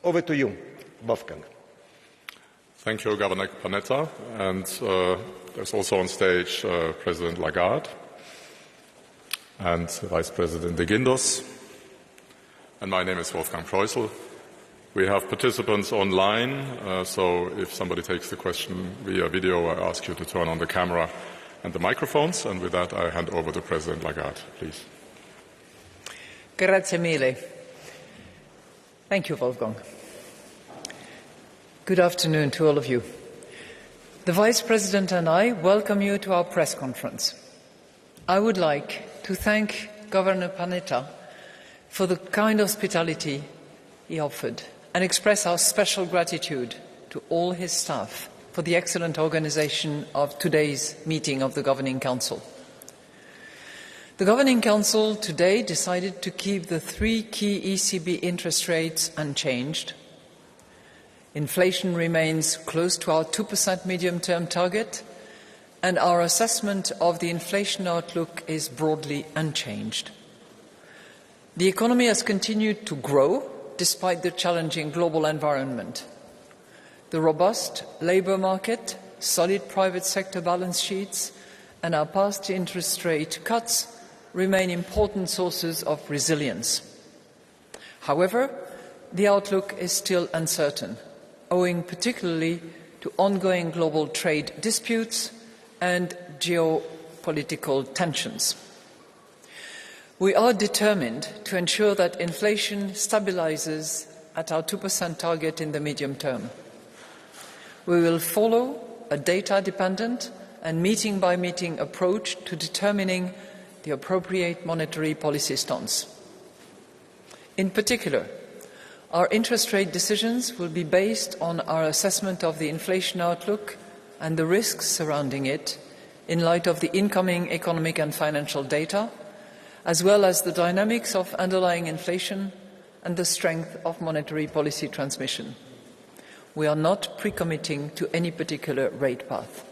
Over to you, Wolfgang. Thank you, Governor Panetta. And there's also on stage President Lagarde and Vice President de Guindos. And my name is Wolfgang Preußel. We have participants online, so if somebody takes the question via video, I ask you to turn on the camera and the microphones. And with that, I hand over to President Lagarde, please. Grazie mille. Thank you, Wolfgang. Good afternoon to all of you. The Vice President and I welcome you to our press conference. I would like to thank Governor Panetta for the kind hospitality he offered and express our special gratitude to all his staff for the excellent organization of today's meeting of the Governing Council. The Governing Council today decided to keep the three key ECB interest rates unchanged. Inflation remains close to our 2% medium-term target, and our assessment of the inflation outlook is broadly unchanged. The economy has continued to grow despite the challenging global environment. The robust labour market, solid private sector balance sheets, and our past interest rate cuts remain important sources of resilience. However, the outlook is still uncertain, owing particularly to ongoing global trade disputes and geopolitical tensions. We are determined to ensure that inflation stabilises at our 2% target in the medium term. We will follow a data-dependent and meeting-by-meeting approach to determining the appropriate monetary policy stance. In particular, our interest rate decisions will be based on our assessment of the inflation outlook and the risks surrounding it in light of the incoming economic and financial data, as well as the dynamics of underlying inflation and the strength of monetary policy transmission. We are not pre-committing to any particular rate path.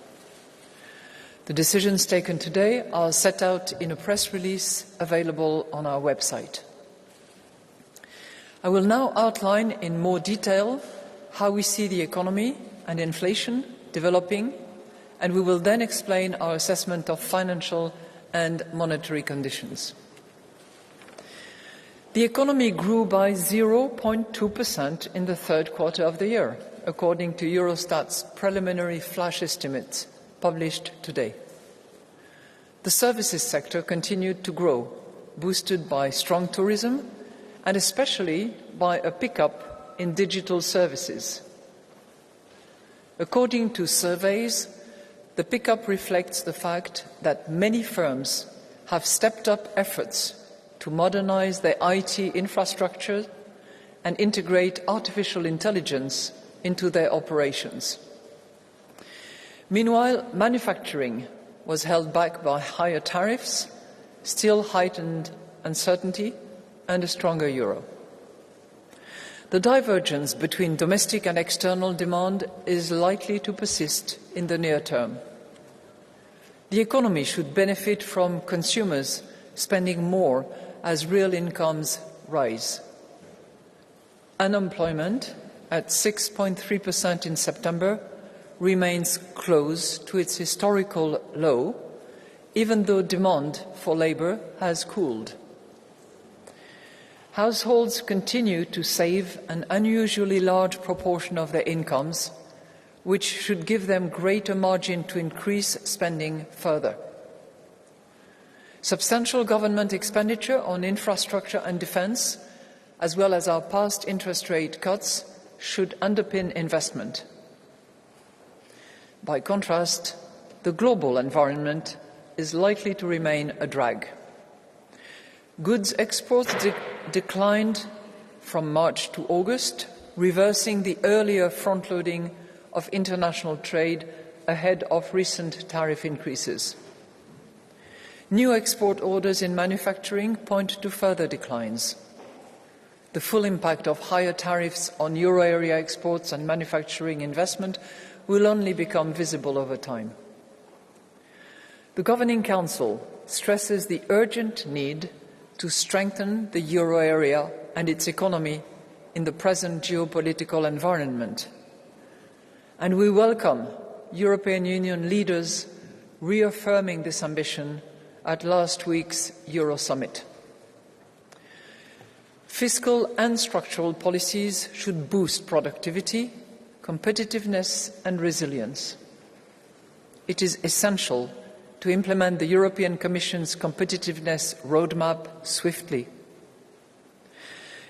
The decisions taken today are set out in a press release available on our website. I will now outline in more detail how we see the economy and inflation developing, and we will then explain our assessment of financial and monetary conditions. The economy grew by 0.2% in the third quarter of the year, according to Eurostat's preliminary flash estimates published today. The services sector continued to grow, boosted by strong tourism and especially by a pickup in digital services. According to surveys, the pickup reflects the fact that many firms have stepped up efforts to modernize their IT infrastructure and integrate artificial intelligence into their operations. Meanwhile, manufacturing was held back by higher tariffs, still heightened uncertainty, and a stronger euro. The divergence between domestic and external demand is likely to persist in the near term. The economy should benefit from consumers spending more as real incomes rise. Unemployment at 6.3% in September remains close to its historical low, even though demand for labour has cooled. Households continue to save an unusually large proportion of their incomes, which should give them greater margin to increase spending further. Substantial government expenditure on infrastructure and defence, as well as our past interest rate cuts, should underpin investment. By contrast, the global environment is likely to remain a drag. Goods exports declined from March to August, reversing the earlier front-loading of international trade ahead of recent tariff increases. New export orders in manufacturing point to further declines. The full impact of higher tariffs on euro area exports and manufacturing investment will only become visible over time. The Governing Council stresses the urgent need to strengthen the euro area and its economy in the present geopolitical environment. And we welcome European Union leaders reaffirming this ambition at last week's Euro Summit. Fiscal and structural policies should boost productivity, competitiveness and resilience. It is essential to implement the European Commission's competitiveness roadmap swiftly.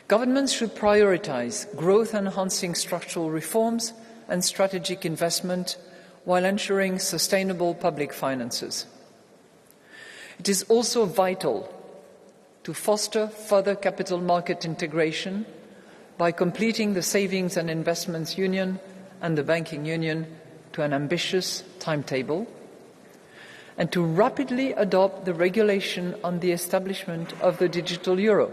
Governments should prioritise growth-enhancing structural reforms and strategic investment while ensuring sustainable public finances. It is also vital to foster further capital market integration by completing the Savings and Investments Union and the Banking Union to an ambitious timetable, and to rapidly adopt the regulation on the establishment of the digital euro.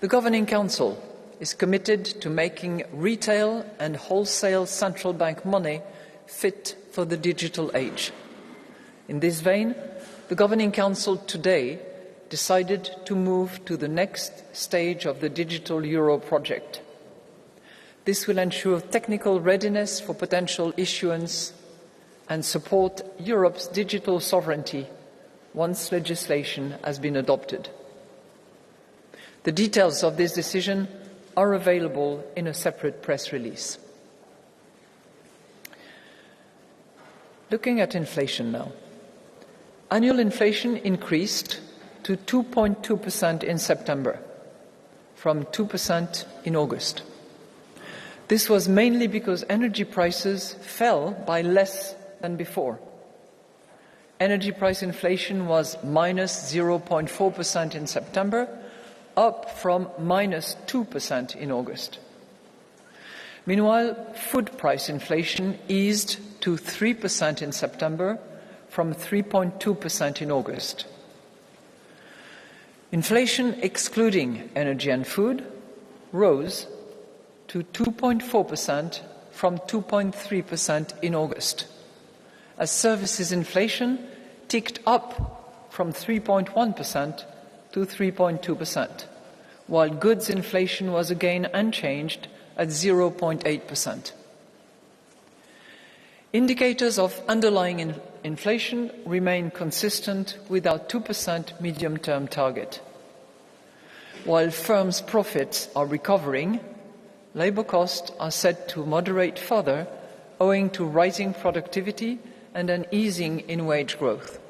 The Governing Council is committed to making retail and wholesale central bank money fit for the digital age. In this vein, the Governing Council today decided to move to the next stage of the digital euro project. This will ensure technical readiness for potential issuance and support Europe's digital sovereignty once legislation has been adopted. The details of this decision are available in a separate press release. Looking at inflation now. Annual inflation increased to 2.2% in September, from 2% in August. This was mainly because energy prices fell by less than before. Energy price inflation was minus 0.4% in September, up from minus 2% in August. Meanwhile, food price inflation eased to 3% in September, from 3.2% in August. Inflation excluding energy and food rose to 2.4% from 2.3% in August, as services inflation ticked up from 3.1% to 3.2%, while goods inflation was again unchanged at 0.8%. Indicators of underlying inflation remain consistent with our 2% medium-term target. While firms' profits are recovering, labour costs are set to moderate further owing to rising productivity and an easing in wage growth.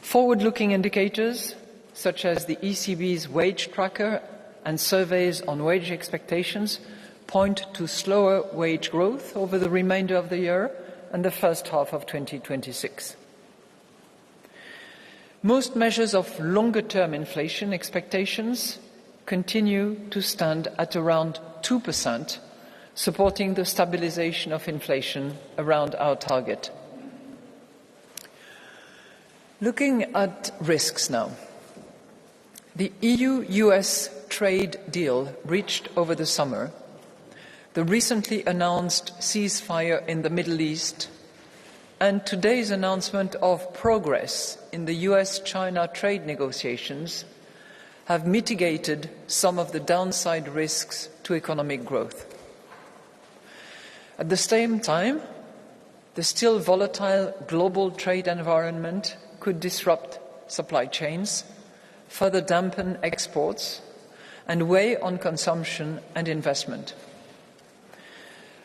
Forward-looking indicators, such as the ECB's wage tracker and surveys on wage expectations, point to slower wage growth over the remainder of the year and the first half of 2026. Most measures of longer-term inflation expectations continue to stand at around 2%, supporting the stabilization of inflation around our target. Looking at risks now. The EU-US trade deal reached over the summer, the recently announced ceasefire in the Middle East, and today's announcement of progress in the US-China trade negotiations have mitigated some of the downside risks to economic growth. At the same time, the still volatile global trade environment could disrupt supply chains, further dampen exports, and weigh on consumption and investment.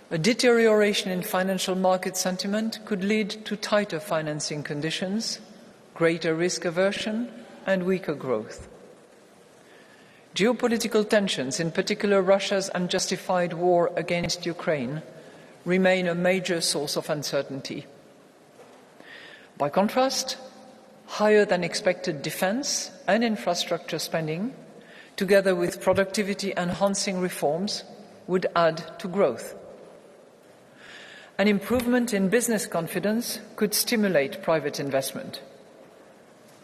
A deterioration in financial market sentiment could lead to tighter financing conditions, greater risk aversion, and weaker growth. Geopolitical tensions, in particular Russia's unjustified war against Ukraine, remain a major source of uncertainty. By contrast, higher than expected defence and infrastructure spending, together with productivity-enhancing reforms, would add to growth. An improvement in business confidence could stimulate private investment.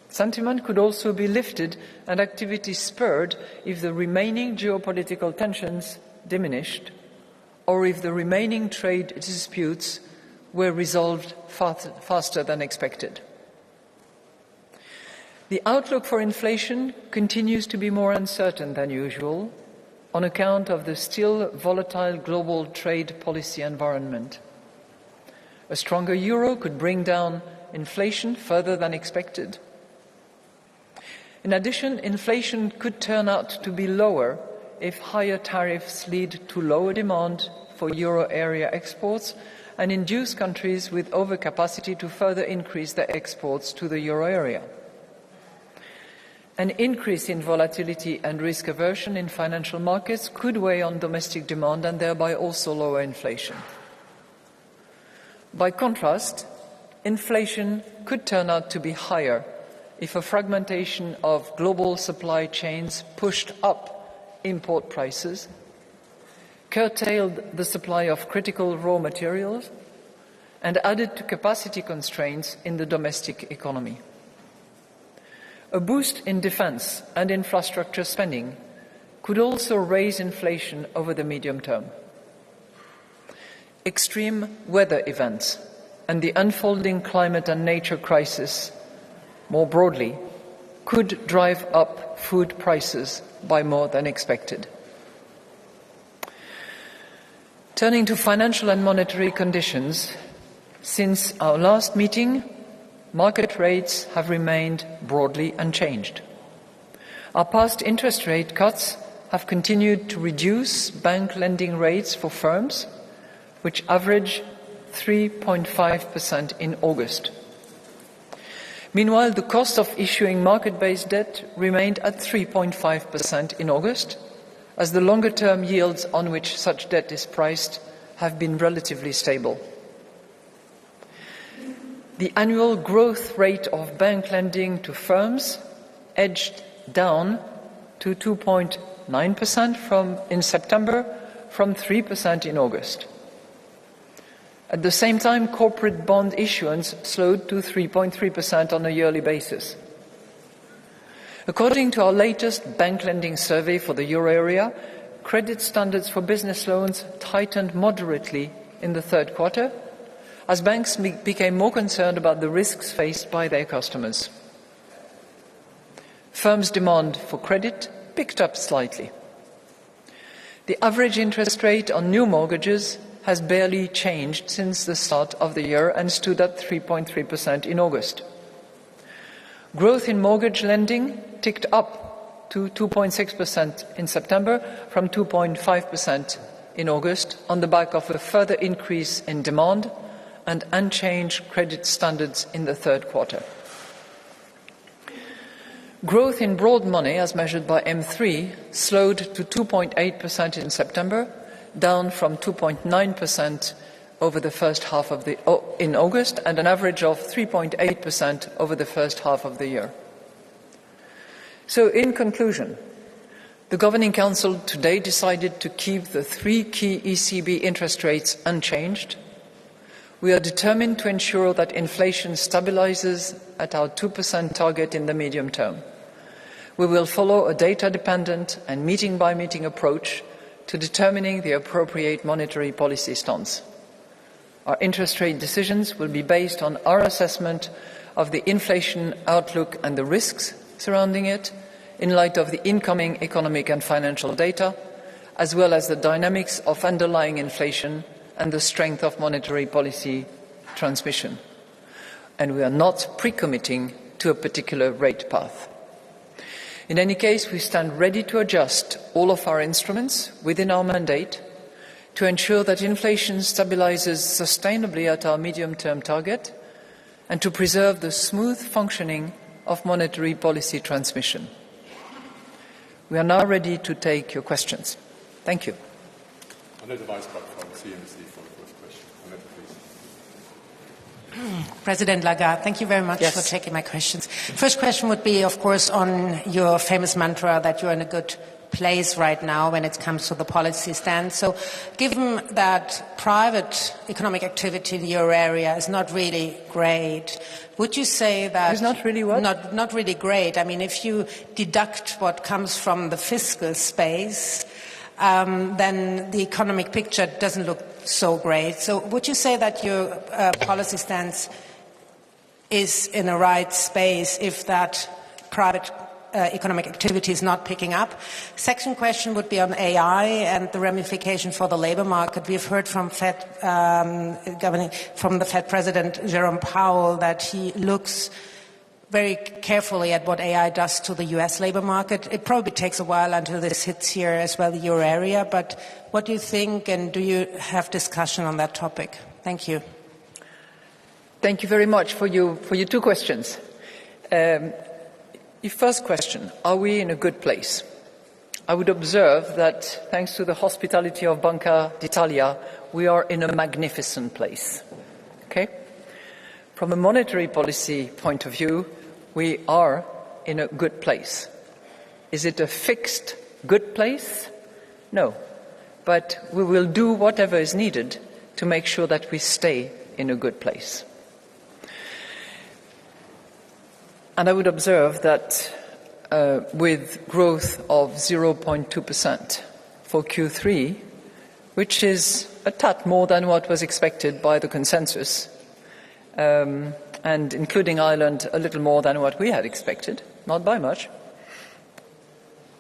Sentiment could also be lifted and activity spurred if the remaining geopolitical tensions diminished or if the remaining trade disputes were resolved faster than expected. The outlook for inflation continues to be more uncertain than usual on account of the still volatile global trade policy environment. A stronger euro could bring down inflation further than expected. In addition, inflation could turn out to be lower if higher tariffs lead to lower demand for euro area exports and induce countries with overcapacity to further increase their exports to the euro area. An increase in volatility and risk aversion in financial markets could weigh on domestic demand and thereby also lower inflation. By contrast, inflation could turn out to be higher if a fragmentation of global supply chains pushed up import prices, curtailed the supply of critical raw materials, and added to capacity constraints in the domestic economy. A boost in defense and infrastructure spending could also raise inflation over the medium term. Extreme weather events and the unfolding climate and nature crisis, more broadly, could drive up food prices by more than expected. Turning to financial and monetary conditions, since our last meeting, market rates have remained broadly unchanged. Our past interest rate cuts have continued to reduce bank lending rates for firms, which average 3.5% in August. Meanwhile, the cost of issuing market-based debt remained at 3.5% in August, as the longer-term yields on which such debt is priced have been relatively stable. The annual growth rate of bank lending to firms edged down to 2.9% in September from 3% in August. At the same time, corporate bond issuance slowed to 3.3% on a yearly basis. According to our latest bank lending survey for the euro area, credit standards for business loans tightened moderately in the third quarter, as banks became more concerned about the risks faced by their customers. Firms' demand for credit picked up slightly. The average interest rate on new mortgages has barely changed since the start of the year and stood at 3.3% in August. Growth in mortgage lending ticked up to 2.6% in September from 2.5% in August on the back of a further increase in demand and unchanged credit standards in the third quarter. Growth in broad money, as measured by M3, slowed to 2.8% in September, down from 2.9% over the first half in August, and an average of 3.8% over the first half of the year. So, in conclusion, the Governing Council today decided to keep the three key ECB interest rates unchanged. We are determined to ensure that inflation stabilizes at our 2% target in the medium term. We will follow a data-dependent and meeting-by-meeting approach to determining the appropriate monetary policy stance. Our interest rate decisions will be based on our assessment of the inflation outlook and the risks surrounding it, in light of the incoming economic and financial data, as well as the dynamics of underlying inflation and the strength of monetary policy transmission. And we are not pre-committing to a particular rate path. In any case, we stand ready to adjust all of our instruments within our mandate to ensure that inflation stabilizes sustainably at our medium-term target and to preserve the smooth functioning of monetary policy transmission. We are now ready to take your questions. Thank you. President Lagarde, thank you very much for taking my questions. First question would be, of course, on your famous mantra that you're in a good place right now when it comes to the policy stance. So given that private economic activity in the euro area is not really great, would you say that... It's not really what? Not really great. I mean, if you deduct what comes from the fiscal space, then the economic picture doesn't look so great. So would you say that your policy stance is in the right space if that private economic activity is not picking up. Second question would be on AI and the ramification for the labor market. We've heard from from the Fed President Jerome Powell that he looks very carefully at what AI does to the US labor market. It probably takes a while until this hits here as well, the euro area, but what do you think, and do you have discussion on that topic? Thank you. Thank you very much for your two questions. Your first question, are we in a good place? I would observe that thanks to the hospitality of Banca d'Italia, we are in a magnificent place. Okay? From a monetary policy point of view, we are in a good place. Is it a fixed good place? No. But we will do whatever is needed to make sure that we stay in a good place. And I would observe that with growth of 0.2% for Q3, which is a tad more than what was expected by the consensus, and including Ireland a little more than what we had expected, not by much,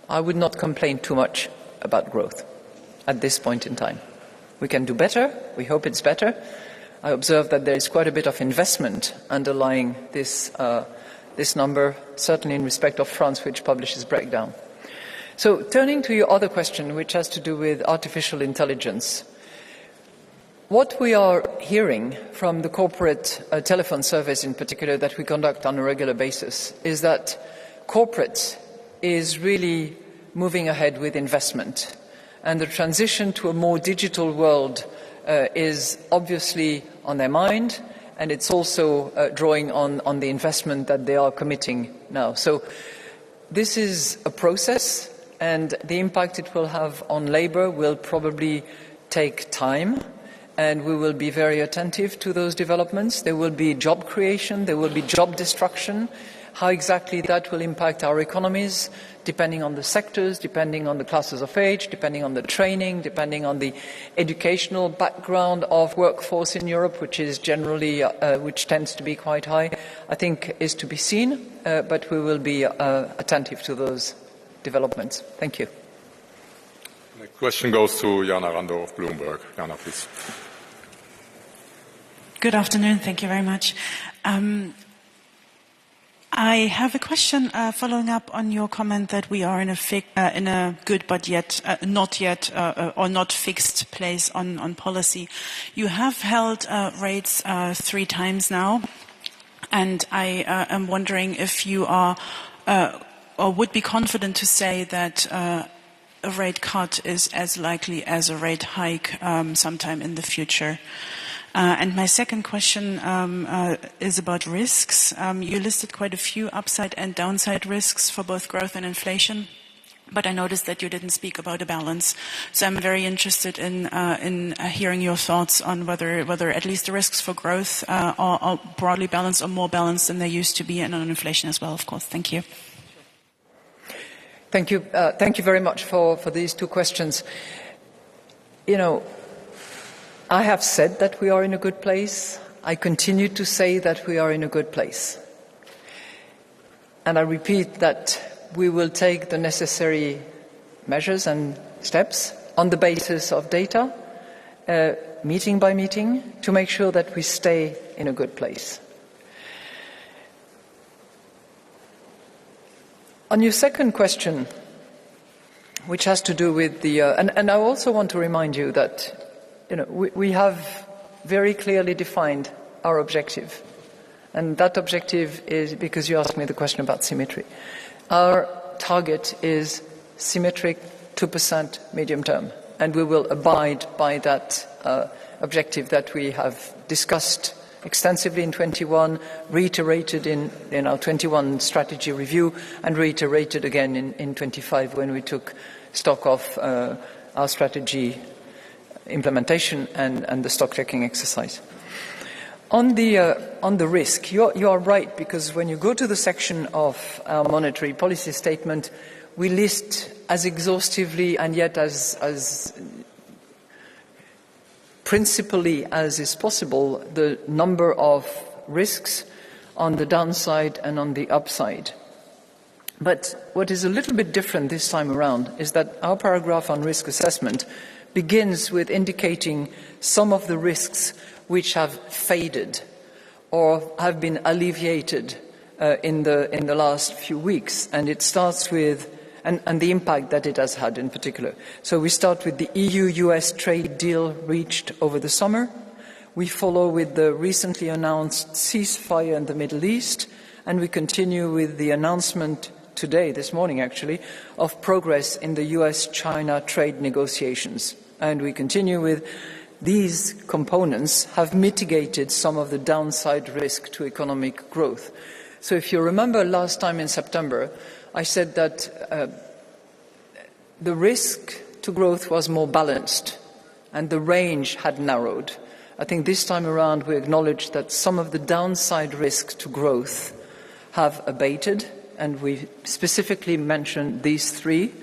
I would not complain too much about growth at this point in time. We can do better. We hope it's better. I observe that there is quite a bit of investment underlying this number, certainly in respect of France, which publishes breakdown. So turning to your other question, which has to do with artificial intelligence, what we are hearing from the corporate telephone surveys in particular that we conduct on a regular basis is that corporate is really moving ahead with investment. And the transition to a more digital world is obviously on their mind, and it's also drawing on the investment that they are committing now. So this is a process, and the impact it will have on labour will probably take time, and we will be very attentive to those developments. There will be job creation, there will be job destruction. How exactly that will impact our economies, depending on the sectors, depending on the classes of age, depending on the training, depending on the educational background of workforce in Europe, which is generally, which tends to be quite high, I think is to be seen, but we will be attentive to those developments. Thank you. The question goes to Jana Rando of Bloomberg. Jana, please. Good afternoon. Thank you very much. I have a question following up on your comment that we are in a good but yet not yet or not fixed place on policy. You have held rates 3 times now, and I am wondering if you are or would be confident to say that a rate cut is as likely as a rate hike sometime in the future. And my second question is about risks. You listed quite a few upside and downside risks for both growth and inflation, but I noticed that you didn't speak about a balance. So I'm very interested in hearing your thoughts on whether at least the risks for growth are broadly balanced or more balanced than they used to be, and on inflation as well, of course. Thank you. Thank you. Thank you very much for these 2 questions. You know, I have said that we are in a good place. I continue to say that we are in a good place. And I repeat that we will take the necessary measures and steps on the basis of data, meeting by meeting, to make sure that we stay in a good place. On your second question, which has to do with the... and I also want to remind you that we have very clearly defined our objective. And that objective is, because you asked me the question about symmetry, our target is symmetric 2% medium term. And we will abide by that objective that we have discussed extensively in 21, reiterated in our 21 strategy review, and reiterated again in 25 when we took stock of our strategy implementation and the stock-taking exercise. On the risk, you are right, because when you go to the section of our monetary policy statement, we list as exhaustively and yet as principally as is possible the number of risks on the downside and on the upside. But what is a little bit different this time around is that our paragraph on risk assessment begins with indicating some of the risks which have faded or have been alleviated in the last few weeks, and it starts with and the impact that it has had in particular. So we start with the EU-US trade deal reached over the summer. We follow with the recently announced ceasefire in the Middle East, and we continue with the announcement today, this morning actually, of progress in the US-China trade negotiations. And we continue with these components have mitigated some of the downside risk to economic growth. So if you remember last time in September, I said that the risk to growth was more balanced and the range had narrowed. I think this time around we acknowledge that some of the downside risks to growth have abated, and we specifically mentioned these three.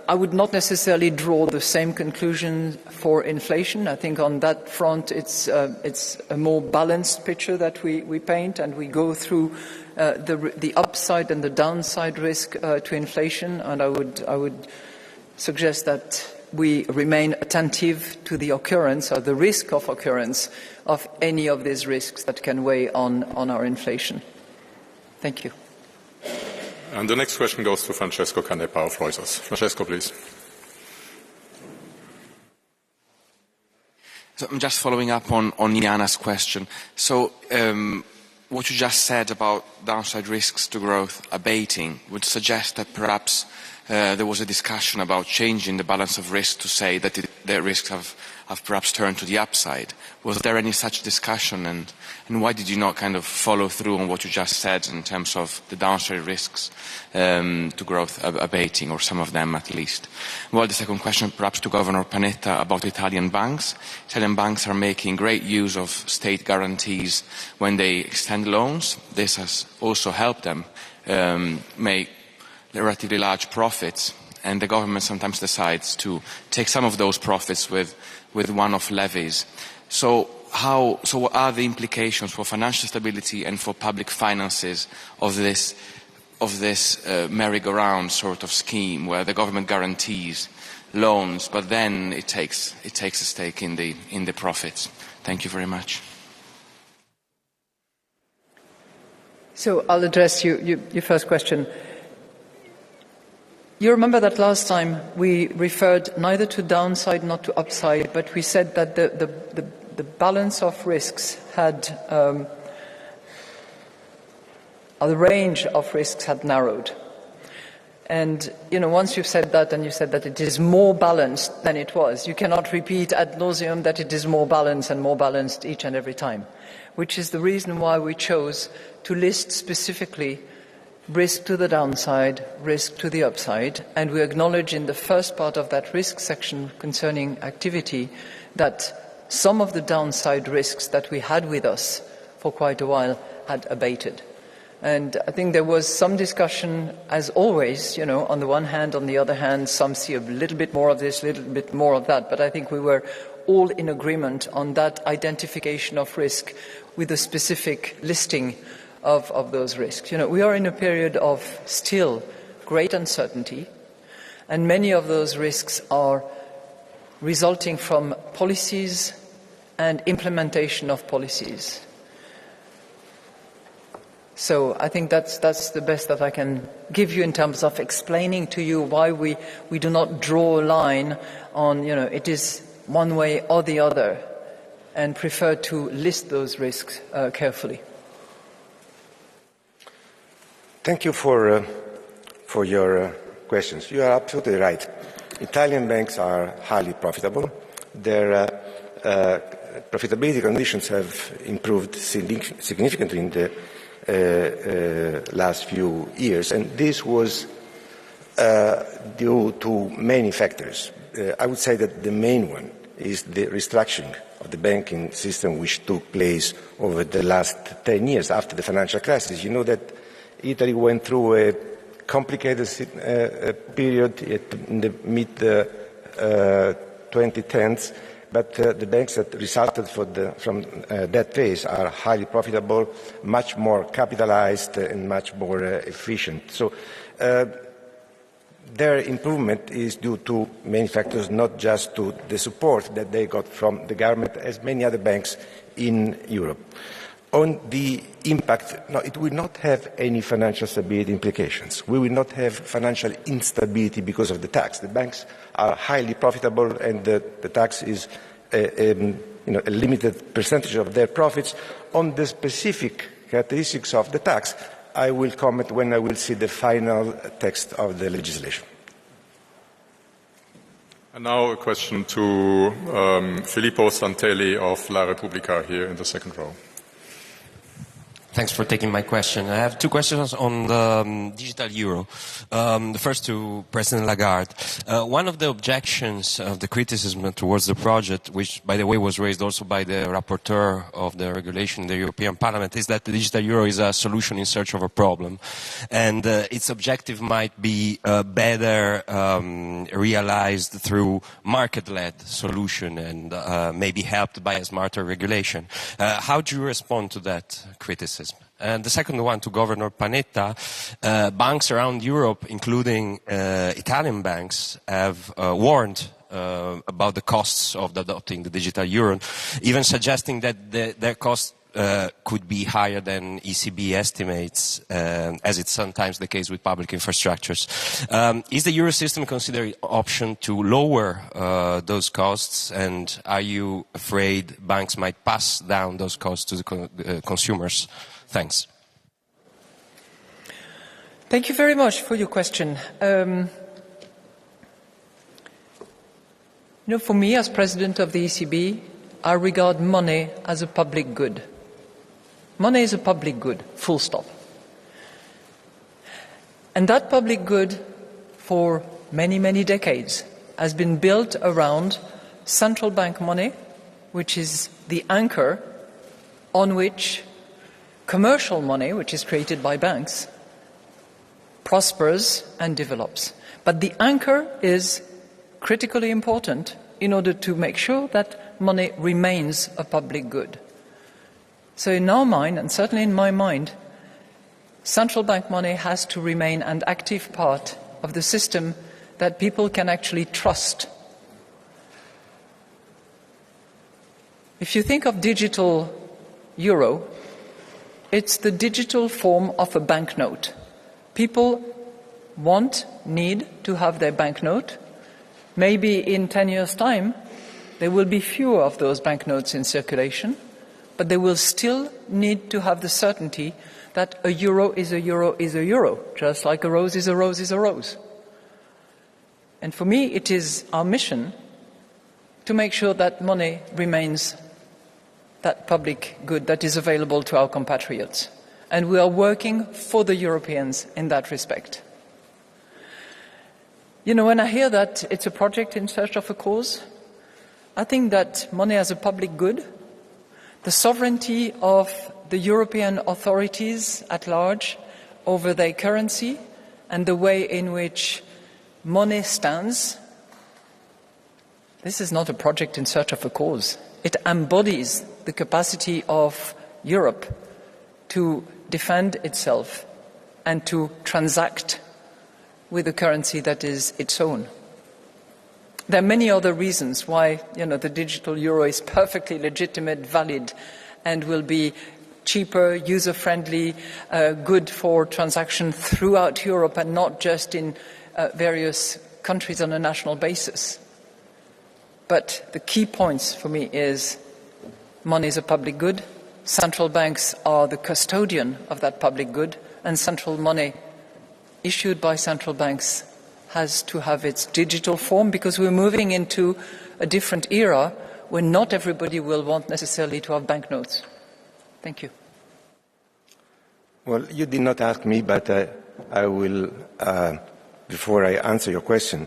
I would not necessarily draw the same conclusion for inflation. I think on that front it's a more balanced picture that we paint, and we go through the upside and the downside risk to inflation, and I would suggest that we remain attentive to the occurrence or the risk of occurrence of any of these risks that can weigh on our inflation. Thank you. And the next question goes to Francesco Canepa of Reuters. Francesco, please. So I'm just following up on Jana's question. So what you just said about downside risks to growth abating would suggest that perhaps there was a discussion about changing the balance of risk to say that the risks have perhaps turned to the upside. Was there any such discussion, and why did you not kind of follow through on what you just said in terms of the downside risks to growth abating, or some of them at least? Well, the second question perhaps to Governor Panetta about Italian banks. Italian banks are making great use of state guarantees when they extend loans. This has also helped them make relatively large profits, and the government sometimes decides to take some of those profits with one-off levies. So what are the implications for financial stability and for public finances of this merry-go-round sort of scheme where the government guarantees loans, but then it takes a stake in the profits? Thank you very much. So I'll address your first question. You remember that last time we referred neither to downside nor to upside, but we said that the balance of risks had, the range of risks had narrowed. And, once you've said that and you said that it is more balanced than it was, you cannot repeat ad nauseum that it is more balanced and more balanced each and every time, which is the reason why we chose to list specifically risk to the downside, risk to the upside, and we acknowledge in the first part of that risk section concerning activity that some of the downside risks that we had with us for quite a while had abated. And I think there was some discussion, as always, on the one hand, on the other hand, some see a little bit more of this, a little bit more of that, but I think we were all in agreement on that identification of risk with a specific listing of those risks. We are in a period of still great uncertainty, and many of those risks are resulting from policies and implementation of policies. So I think that's the best that I can give you in terms of explaining to you why we do not draw a line on, it is one way or the other, and prefer to list those risks carefully. Thank you for your questions. You are absolutely right. Italian banks are highly profitable. Their profitability conditions have improved significantly in the last few years, and this was due to many factors. I would say that the main one is the restructuring of the banking system, which took place over the last 10 years after the financial crisis. You know that Italy went through a complicated period in the mid-2010s, but the banks that resulted from that phase are highly profitable, much more capitalized, and much more efficient. So their improvement is due to many factors, not just to the support that they got from the government, as many other banks in Europe. On the impact, no, it will not have any financial stability implications. We will not have financial instability because of the tax. The banks are highly profitable, and the tax is a limited percentage of their profits. On the specific characteristics of the tax, I will comment when I will see the final text of the legislation. And now a question to Filippo Santelli of La Repubblica here in the second row. Thanks for taking my question. I have two questions on the digital euro. The first to President Lagarde. One of the objections of the criticism towards the project, which, by the way, was raised also by the rapporteur of the regulation in the European Parliament, is that the digital euro is a solution in search of a problem. And its objective might be better realized through market-led solution and maybe helped by a smarter regulation. How do you respond to that criticism? And the second one to Governor Panetta. Banks around Europe, including Italian banks, have warned about the costs of adopting the digital euro, even suggesting that their costs could be higher than ECB estimates, as it's sometimes the case with public infrastructures. Is the euro system considered an option to lower those costs, and are you afraid banks might pass down those costs to the consumers? Thanks. Thank you very much for your question. For me, as president of the ECB, I regard money as a public good. Money is a public good, full stop. And that public good, for many, many decades, has been built around central bank money, which is the anchor on which commercial money, which is created by banks, prospers and develops. But the anchor is critically important in order to make sure that money remains a public good. So in our mind, and certainly in my mind, central bank money has to remain an active part of the system that people can actually trust. If you think of digital euro, it's the digital form of a banknote. People need to have their banknote. Maybe in 10 years' time, there will be fewer of those banknotes in circulation, but they will still need to have the certainty that a euro is a euro is a euro, just like a rose is a rose is a rose. And for me, it is our mission to make sure that money remains that public good that is available to our compatriots. And we are working for the Europeans in that respect. When I hear that it's a project in search of a cause, I think that money as a public good, the sovereignty of the European authorities at large over their currency and the way in which money stands, this is not a project in search of a cause. It embodies the capacity of Europe to defend itself and to transact with a currency that is its own. There are many other reasons why, the digital euro is perfectly legitimate, valid, and will be cheaper, user-friendly, good for transaction throughout Europe and not just in various countries on a national basis. But the key points for me is money is a public good, central banks are the custodian of that public good, and central money issued by central banks has to have its digital form, because we're moving into a different era where not everybody will want necessarily to have banknotes. Thank you. Well, you did not ask me, but I will, before I answer your question,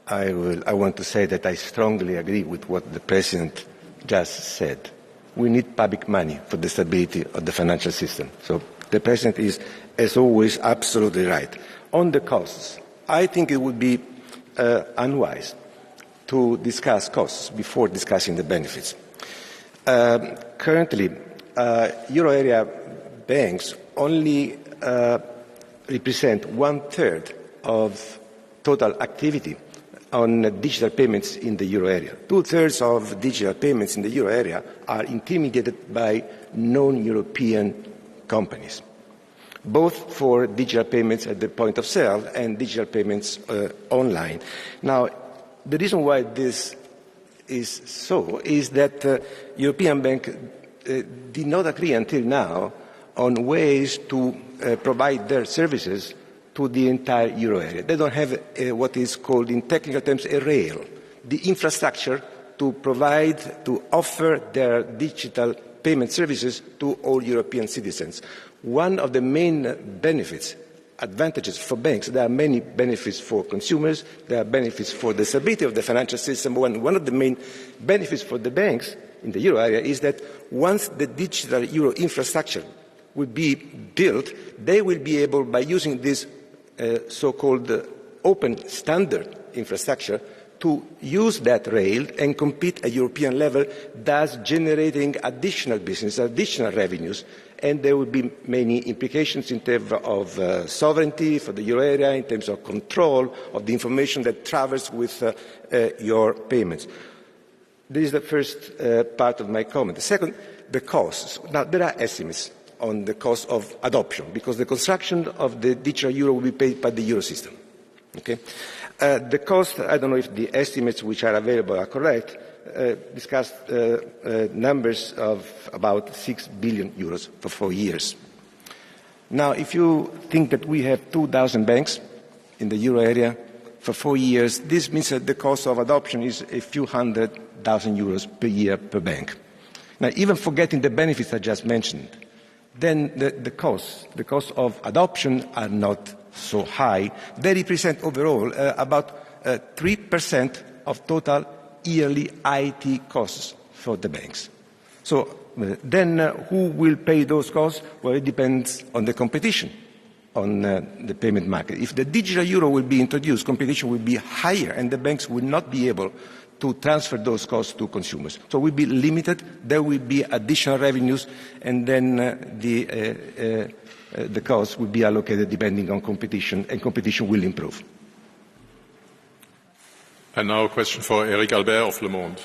I want to say that I strongly agree with what the President just said. We need public money for the stability of the financial system. So the President is, as always, absolutely right. On the costs, I think it would be unwise to discuss costs before discussing the benefits. Currently, euro area banks only represent 1/3 of total activity on digital payments in the euro area. 2/3 of digital payments in the euro area are intermediated by non-European companies, both for digital payments at the point of sale and digital payments online. Now, the reason why this is so is that European Bank did not agree until now on ways to provide their services to the entire euro area. They don't have what is called in technical terms a rail, the infrastructure to provide, to offer their digital payment services to all European citizens. One of the main benefits, advantages for banks, there are many benefits for consumers, there are benefits for the stability of the financial system. One of the main benefits for the banks in the euro area is that once the digital euro infrastructure will be built, they will be able, by using this so-called open standard infrastructure, to use that rail and compete at European level, thus generating additional business, additional revenues. And there will be many implications in terms of sovereignty for the euro area, in terms of control of the information that travels with your payments. This is the first part of my comment. The second, the costs. Now, there are estimates on the cost of adoption, because the construction of the digital euro will be paid by the euro system. Okay? The cost, I don't know if the estimates which are available are correct, discussed numbers of about 6 billion euros for 4 years. Now, if you think that we have 2,000 banks in the euro area for 4 years, this means that the cost of adoption is a few €100,000 per year per bank. Now, even forgetting the benefits I just mentioned, then the costs of adoption are not so high. They represent overall about 3% of total yearly IT costs for the banks. So then who will pay those costs? Well, it depends on the competition on the payment market. If the digital euro will be introduced, competition will be higher and the banks will not be able to transfer those costs to consumers. So will be limited, there will be additional revenues, and then the costs will be allocated depending on competition, and competition will improve. And now a question for Eric Albert of Le Monde.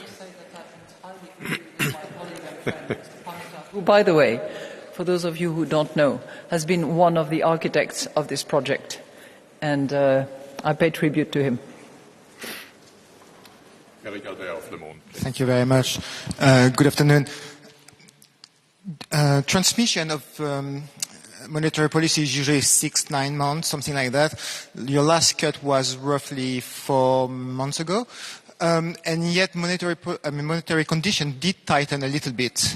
Who, by the way, for those of you who don't know, has been one of the architects of this project, and I pay tribute to him. Eric Albert of Le Monde. Thank you very much. Good afternoon. Transmission of monetary policy is usually 6-9 months, something like that. Your last cut was roughly 4 months ago, and yet monetary condition did tighten a little bit.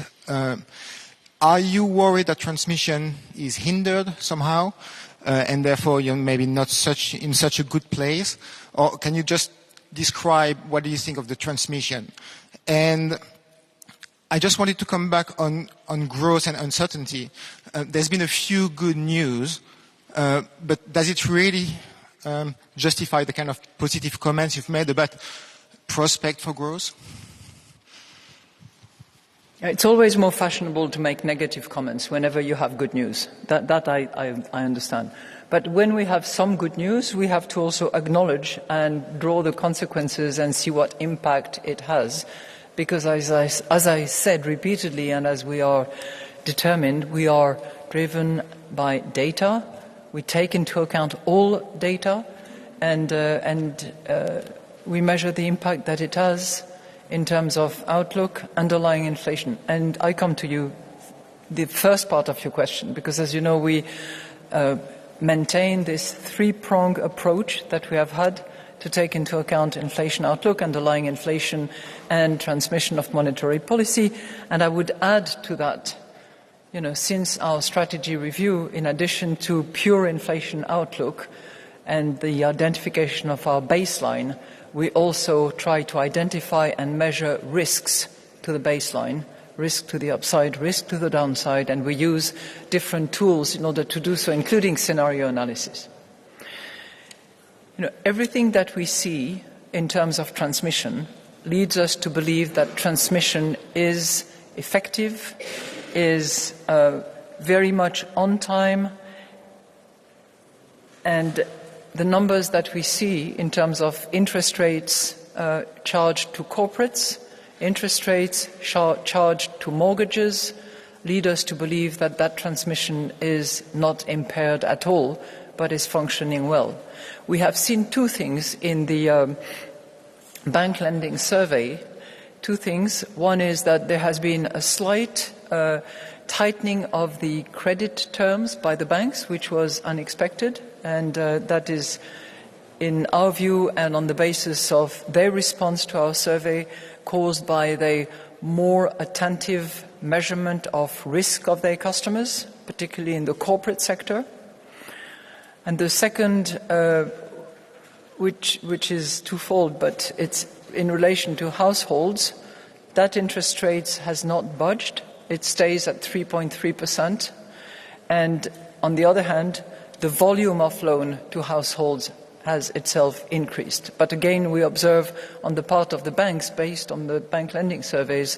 Are you worried that transmission is hindered somehow, and therefore you're maybe not in such a good place? Or can you just describe what do you think of the transmission? And I just wanted to come back on growth and uncertainty. There's been a few good news, but does it really justify the kind of positive comments you've made about prospect for growth? It's always more fashionable to make negative comments whenever you have good news. That I understand. But when we have some good news, we have to also acknowledge and draw the consequences and see what impact it has. Because as I said repeatedly, and as we are determined, we are driven by data. We take into account all data, and we measure the impact that it has in terms of outlook, underlying inflation. And I come to you, the first part of your question, because as you know, we maintain this three-pronged approach that we have had to take into account inflation outlook, underlying inflation, and transmission of monetary policy. And I would add to that, since our strategy review, in addition to pure inflation outlook and the identification of our baseline, we also try to identify and measure risks to the baseline, risk to the upside, risk to the downside, and we use different tools in order to do so, including scenario analysis. Everything that we see in terms of transmission leads us to believe that transmission is effective, is very much on time, and the numbers that we see in terms of interest rates charged to corporates, interest rates charged to mortgages, lead us to believe that that transmission is not impaired at all, but is functioning well. We have seen two things in the bank lending survey. Two things. One is that there has been a slight tightening of the credit terms by the banks, which was unexpected, and that is, in our view and on the basis of their response to our survey, caused by the more attentive measurement of risk of their customers, particularly in the corporate sector. And the second, which is twofold, but it's in relation to households, that interest rate has not budged. It stays at 3.3%. And on the other hand, the volume of loan to households has itself increased. But again, we observe on the part of the banks, based on the bank lending surveys,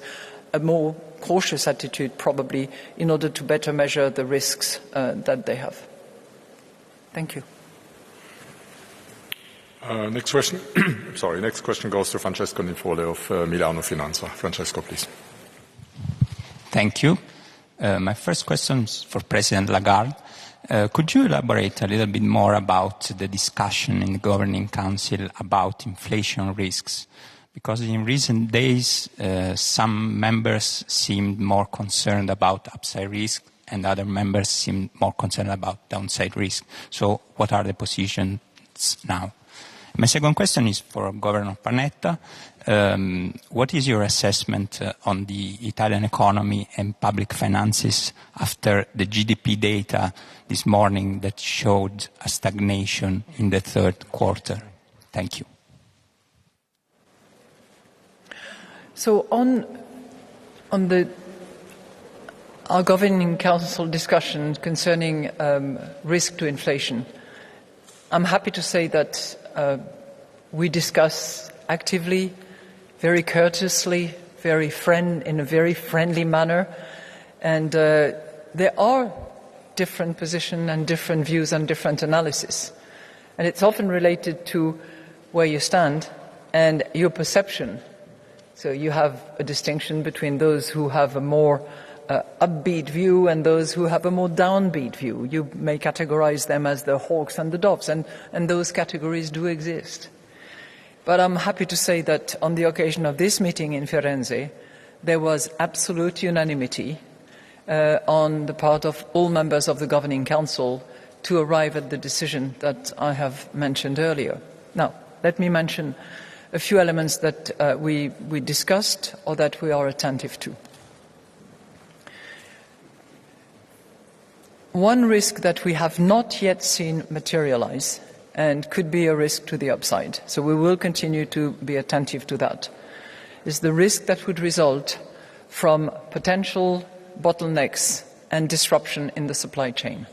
a more cautious attitude probably in order to better measure the risks that they have. Thank you. Next question. Sorry, next question goes to Francesco Ninfole of Milano Finanza. Francesco, please. Thank you. My first question is for President Lagarde. Could you elaborate a little bit more about the discussion in the Governing Council about inflation risks? Because in recent days, some members seemed more concerned about upside risk and other members seemed more concerned about downside risk. So what are the positions now? My second question is for Governor Panetta. What is your assessment on the Italian economy and public finances after the GDP data this morning that showed a stagnation in the third quarter? Thank you. So on our Governing Council discussion concerning risk to inflation, I'm happy to say that we discuss actively, very courteously, in a very friendly manner, and there are different positions and different views and different analysis, and it's often related to where you stand and your perception. So you have a distinction between those who have a more upbeat view and those who have a more downbeat view. You may categorize them as the hawks and the doves, and those categories do exist. But I'm happy to say that on the occasion of this meeting in Firenze, there was absolute unanimity on the part of all members of the Governing Council to arrive at the decision that I have mentioned earlier. Now, let me mention a few elements that we discussed or that we are attentive to. One risk that we have not yet seen materialize and could be a risk to the upside, so we will continue to be attentive to that, is the risk that would result from potential bottlenecks and disruption in the supply chain.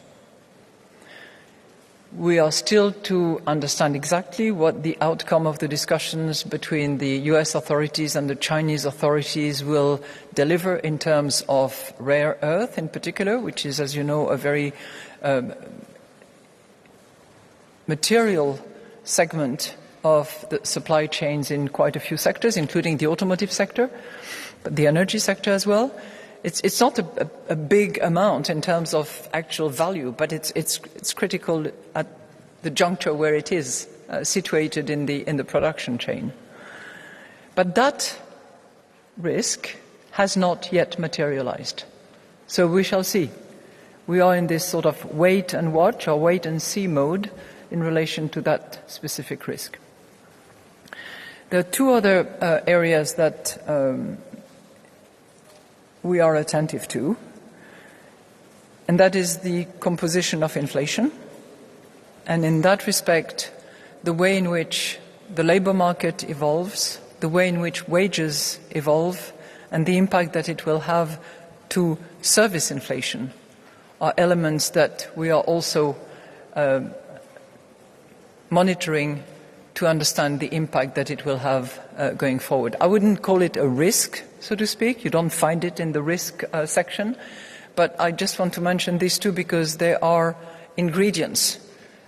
We are still to understand exactly what the outcome of the discussions between the US authorities and the Chinese authorities will deliver in terms of rare earth in particular, which is, as you know, a very material segment of the supply chains in quite a few sectors, including the automotive sector, but the energy sector as well. It's not a big amount in terms of actual value, but it's critical at the juncture where it is situated in the production chain. But that risk has not yet materialized. So we shall see. We are in this sort of wait and watch or wait and see mode in relation to that specific risk. There are two other areas that we are attentive to, and that is the composition of inflation, and in that respect, the way in which the labour market evolves, the way in which wages evolve, and the impact that it will have to service inflation are elements that we are also monitoring to understand the impact that it will have going forward. I wouldn't call it a risk, so to speak. You don't find it in the risk section. But I just want to mention these two because they are ingredients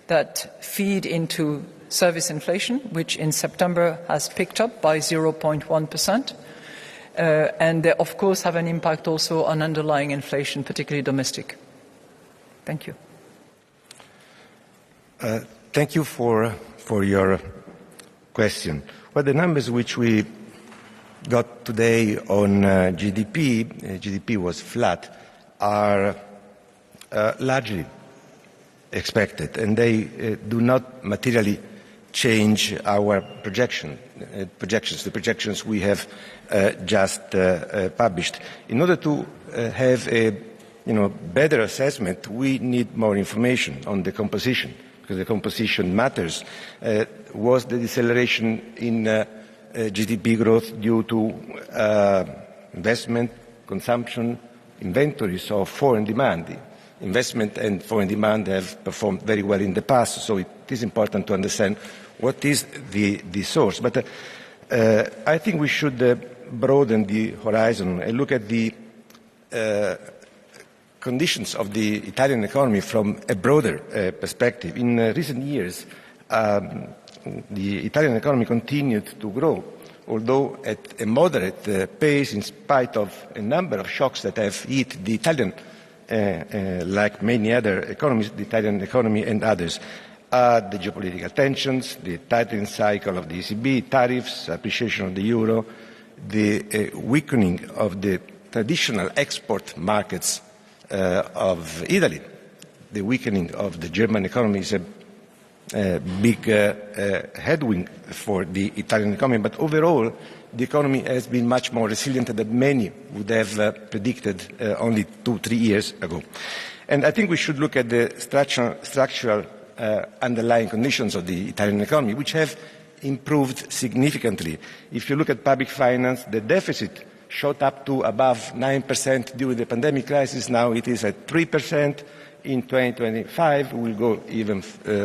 that feed into service inflation, which in September has picked up by 0.1%. And they, of course, have an impact also on underlying inflation, particularly domestic. Thank you. Thank you for your question. Well, the numbers which we got today on GDP was flat, are largely expected, and they do not materially change our projections, the projections we have just published. In order to have a better assessment, we need more information on the composition, because the composition matters. Was the deceleration in GDP growth due to investment, consumption, inventories of foreign demand? Investment and foreign demand have performed very well in the past, so it is important to understand what is the source. But I think we should broaden the horizon and look at the conditions of the Italian economy from a broader perspective. In recent years, the Italian economy continued to grow, although at a moderate pace in spite of a number of shocks that have hit the Italian, like many other economies, the Italian economy and others. The geopolitical tensions, the tightening cycle of the ECB, tariffs, appreciation of the euro, the weakening of the traditional export markets of Italy, the weakening of the German economy is a big headwind for the Italian economy, but overall the economy has been much more resilient than many would have predicted only 2-3 years ago. And I think we should look at the structural underlying conditions of the Italian economy, which have improved significantly. If you look at public finance, the deficit shot up to above 9% during the pandemic crisis. Now it is at 3%. In 2025, we will go even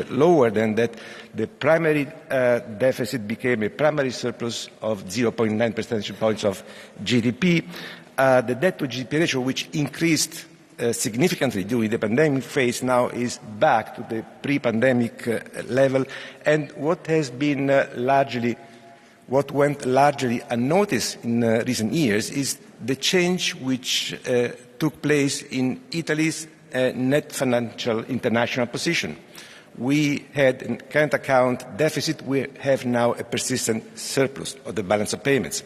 lower than that. The primary deficit became a primary surplus of 0.9 percentage points of GDP. The debt-to-GDP ratio, which increased significantly during the pandemic phase, now is back to the pre-pandemic level. And what went largely unnoticed in recent years is the change which took place in Italy's net financial international position. We had a current account deficit. We have now a persistent surplus of the balance of payments.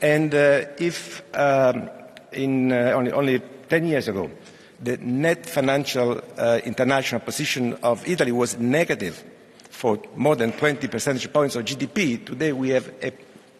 And if only 10 years ago, the net financial international position of Italy was negative for more than 20 percentage points of GDP, today we have a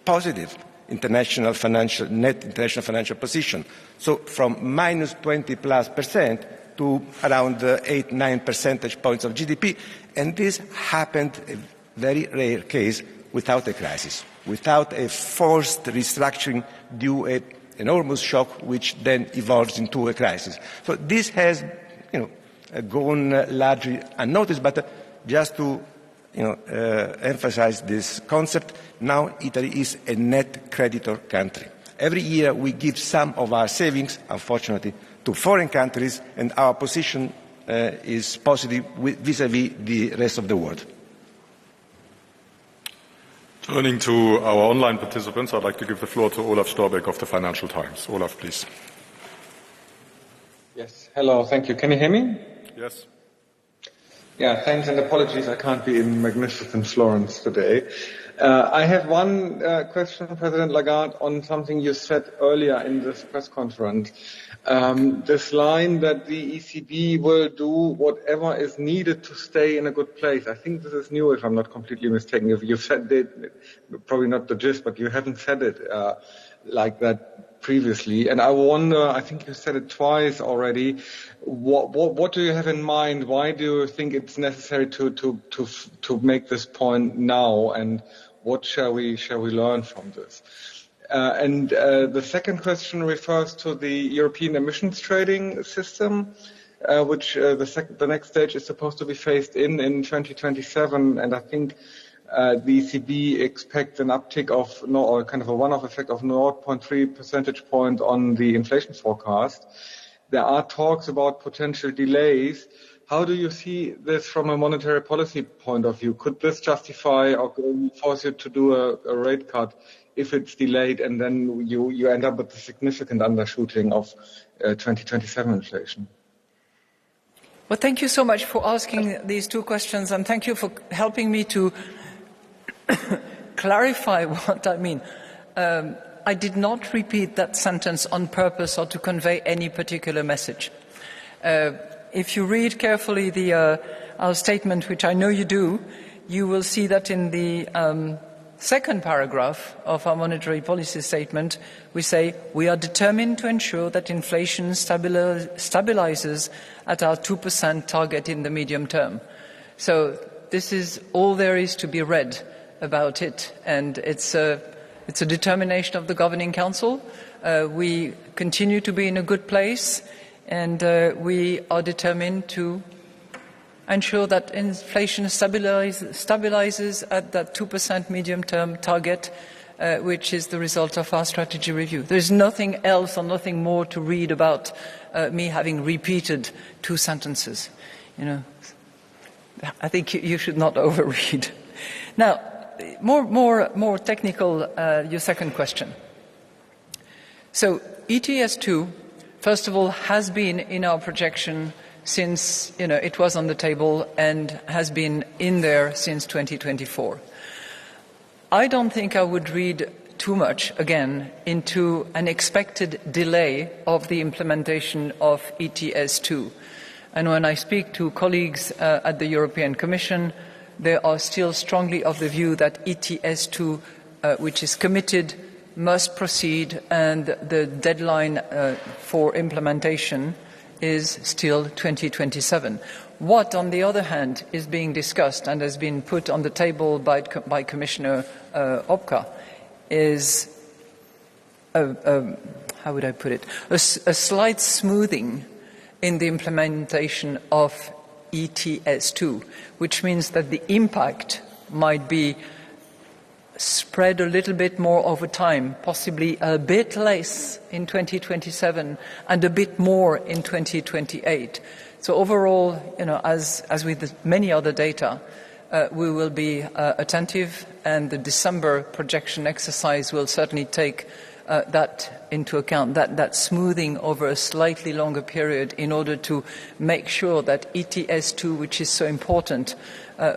positive net international financial position. So from minus 20+% to around 8-9 percentage points of GDP. And this happened, a very rare case, without a crisis, without a forced restructuring due to an enormous shock, which then evolves into a crisis. So this has gone largely unnoticed, but just to emphasize this concept, now Italy is a net creditor country. Every year we give some of our savings, unfortunately, to foreign countries, and our position is positive vis-à-vis the rest of the world. Turning to our online participants, I'd like to give the floor to Olaf Storbeck of the Financial Times. Olaf, please. Yes, hello, thank you. Can you hear me? Yes. Yeah, thanks, and apologies, I can't be in magnificent Florence today. I have one question, President Lagarde, on something you said earlier in this press conference. This line that the ECB will do whatever is needed to stay in a good place. I think this is new, if I'm not completely mistaken. If you said it, probably not the gist, but you haven't said it like that previously. And I wonder, I think you said it twice already, what do you have in mind? Why do you think it's necessary to make this point now? And what shall we learn from this? And the second question refers to the European emissions trading system, which the next stage is supposed to be phased in 2027. And I think the ECB expects an uptick of, or kind of a one-off effect of 0.3 percentage point on the inflation forecast. There are talks about potential delays. How do you see this from a monetary policy point of view? Could this justify or force you to do a rate cut if it's delayed, and then you end up with a significant undershooting of 2027 inflation? Well, thank you so much for asking these two questions, and thank you for helping me to clarify what I mean. I did not repeat that sentence on purpose or to convey any particular message. If you read carefully our statement, which I know you do, you will see that in the second paragraph of our monetary policy statement, we say we are determined to ensure that inflation stabilizes at our 2% target in the medium term. So this is all there is to be read about it, and it's a determination of the Governing Council. We continue to be in a good place, and we are determined to ensure that inflation stabilizes at that 2% medium-term target, which is the result of our strategy review. There is nothing else or nothing more to read about me having repeated two sentences. You know, I think you should not overread. Now, more technical, your second question. So ETS2, first of all, has been in our projection since it was on the table and has been in there since 2024. I don't think I would read too much, again, into an expected delay of the implementation of ETS2. And when I speak to colleagues at the European Commission, they are still strongly of the view that ETS2, which is committed, must proceed, and the deadline for implementation is still 2027. What, on the other hand, is being discussed and has been put on the table by Commissioner Opka is, how would I put it, a slight smoothing in the implementation of ETS2, which means that the impact might be spread a little bit more over time, possibly a bit less in 2027 and a bit more in 2028. So overall, as with many other data, we will be attentive, and the December projection exercise will certainly take that into account, that smoothing over a slightly longer period, in order to make sure that ETS2, which is so important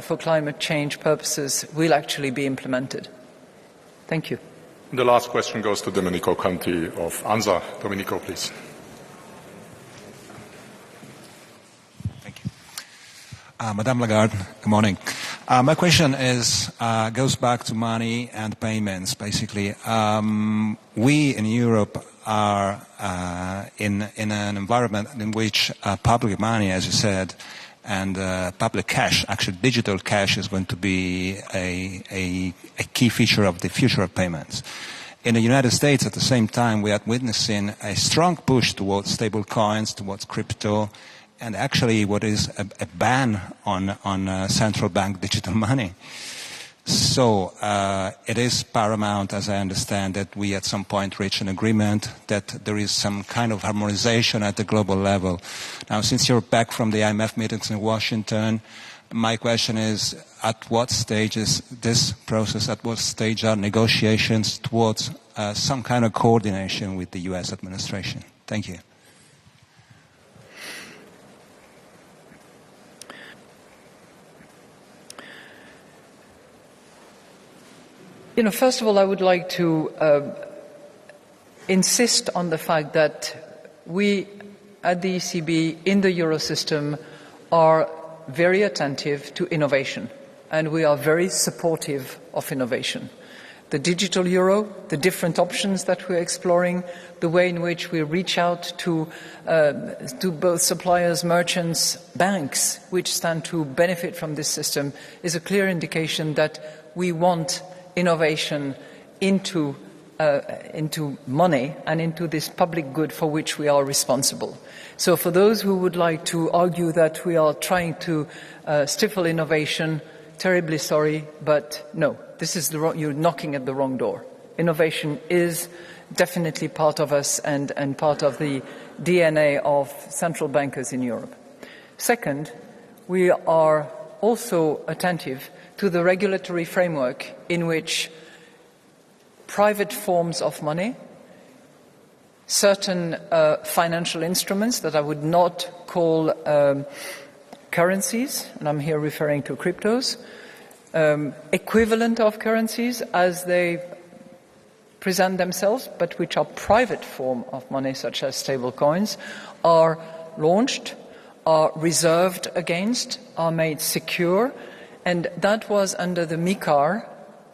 for climate change purposes, will actually be implemented. Thank you. The last question goes to Domenico Conti of ANSA. Domenico, please. Thank you. Madame Lagarde, good morning. My question goes back to money and payments, basically. We in Europe are in an environment in which public money, as you said, and public cash, actually digital cash, is going to be a key feature of the future of payments. In the United States, at the same time, we are witnessing a strong push towards stable coins, towards crypto, and actually what is a ban on central bank digital money. So it is paramount, as I understand, that we at some point reach an agreement, that there is some kind of harmonization at the global level. Now, since you're back from the IMF meetings in Washington, my question is, at what stage is this process, at what stage are negotiations towards some kind of coordination with the US administration? Thank you. First of all, I would like to insist on the fact that we at the ECB in the Eurosystem are very attentive to innovation, and we are very supportive of innovation. The digital euro, the different options that we're exploring, the way in which we reach out to both suppliers, merchants, banks, which stand to benefit from this system, is a clear indication that we want innovation into money and into this public good for which we are responsible. So for those who would like to argue that we are trying to stifle innovation, terribly sorry, but no, this is you're knocking at the wrong door. Innovation is definitely part of us and part of the DNA of central bankers in Europe. Second, we are also attentive to the regulatory framework in which private forms of money, certain financial instruments that I would not call currencies, and I'm here referring to cryptos, equivalent of currencies as they present themselves, but which are private form of money, such as stable coins, are launched, are reserved against, are made secure, and that was under the MiCAR,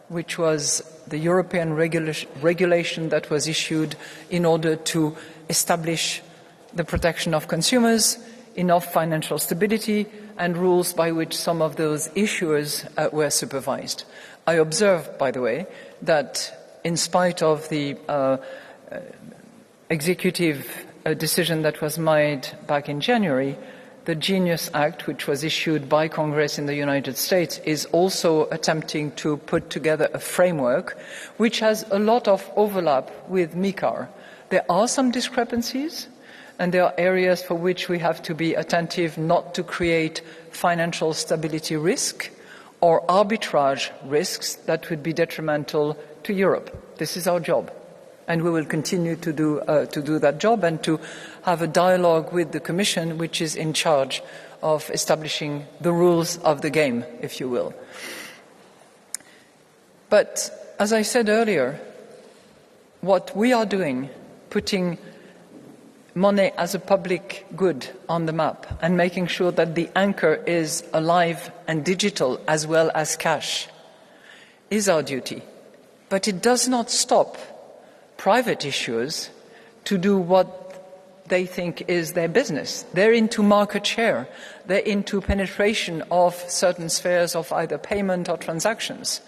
which was the European regulation that was issued in order to establish the protection of consumers, enough financial stability, and rules by which some of those issuers were supervised. I observe, by the way, that in spite of the executive decision that was made back in January, the Genius Act, which was issued by Congress in the United States, is also attempting to put together a framework which has a lot of overlap with MiCAR. There are some discrepancies, and there are areas for which we have to be attentive not to create financial stability risk or arbitrage risks that would be detrimental to Europe. This is our job, and we will continue to do that job and to have a dialogue with the Commission, which is in charge of establishing the rules of the game, if you will. But as I said earlier, what we are doing, putting money as a public good on the map and making sure that the anchor is alive and digital as well as cash, is our duty. But it does not stop private issuers to do what they think is their business. They're into market share. They're into penetration of certain spheres of either payment or transactions.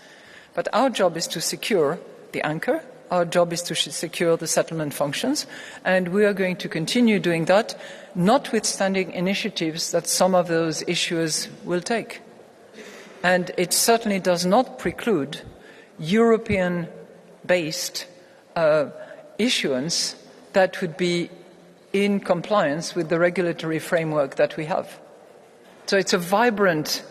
But our job is to secure the anchor. Our job is to secure the settlement functions. And we are going to continue doing that, notwithstanding initiatives that some of those issuers will take. And it certainly does not preclude European-based issuance that would be in compliance with the regulatory framework that we have. So it's a vibrant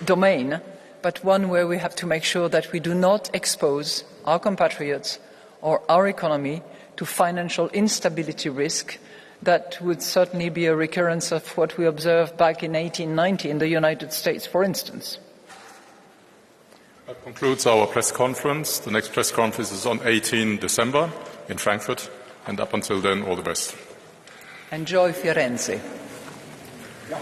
domain, but one where we have to make sure that we do not expose our compatriots or our economy to financial instability risk that would certainly be a recurrence of what we observed back in 1890 in the United States, for instance. That concludes our press conference. The next press conference is on 18 December in Frankfurt. And up until then, all the best. Enjoy Firenze. Yeah.